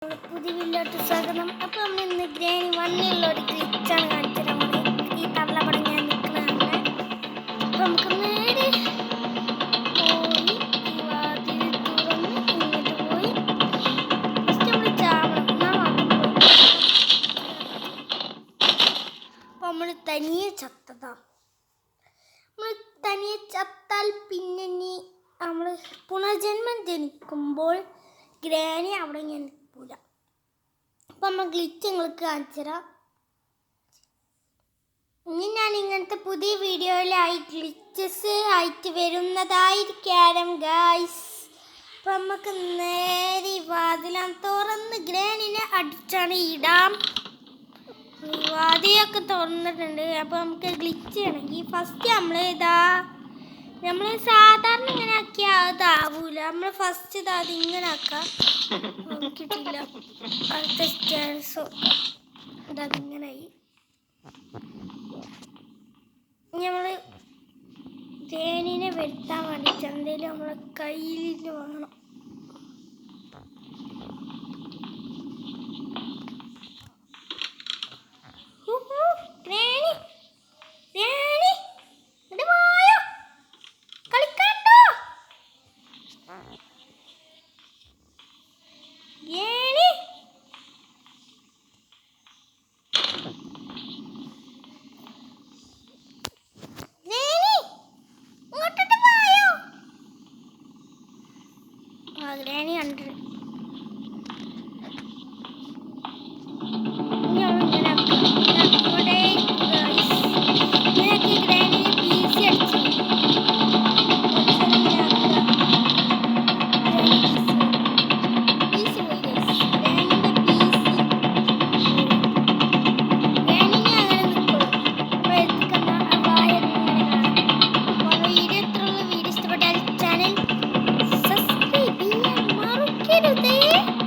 പുതിയ വീട്ടിലോട്ട് സ്വാഗതം. അപ്പോൾ നമ്മൾ ഇന്ന് ഗ്രാനി 1 ഒരു ഗ്ലിച്ചാണ് കാണിച്ചത്. നമ്മൾ ഈ തള്ളപ്പടം ഞാൻ നിൽക്കുന്നതാണ്. അപ്പോൾ നമുക്ക് നേരെ പോയി ഈ വാതിൽ തുറന്ന് ഇങ്ങോട്ട് പോയി ഫസ്റ്റ് നമ്മൾ ചാവണം. എന്നാൽ മാത്രം പോയി. അപ്പോൾ നമ്മൾ തനിയെ ചത്തതാ. നമ്മൾ തനിയെ ചത്താൽ പിന്നെ നീ നമ്മൾ പുനർജന്മം ജനിക്കുമ്പോൾ ഗ്രാനി അവിടെ ഞാൻ നിൽക്കില്ല. അപ്പം നമ്മൾ ഗ്ലിച്ച് നിങ്ങൾക്ക് കാണിച്ചു തരാം. ഇനി ഞാൻ ഇങ്ങനത്തെ പുതിയ വീഡിയോയിലായി ഗ്ലിച്ചസ് ആയിട്ട് വരുന്നതായിരിക്കാം ഗായ്സ്. അപ്പം നമുക്ക് നേരെ വാതിലാൻ തുറന്ന് ഗ്രാനിനെ അടിച്ചാണ് ഇടാം. വാതിലൊക്കെ തുറന്നിട്ടുണ്ട്. അപ്പം നമുക്ക് ഗ്ലിച്ച് ചെയ്യണമെങ്കിൽ ഫസ്റ്റ് നമ്മൾ സാധാരണ ഇങ്ങനെ ആക്കിയാൽ അതാവൂല. നമ്മൾ ഫസ്റ്റ് അത് ഇങ്ങനെ ആക്കാം. കിട്ടില്ല. അടുത്ത സ്റ്റേഴ്സ് അതങ്ങനായി. നമ്മൾ തേനിനെ വരുത്താൻ വേണ്ടിയിട്ട് എന്തെങ്കിലും നമ്മളെ കയ്യിൽ വേണം. ഗ്രാനി കണ്ടിട്ടുണ്ട്.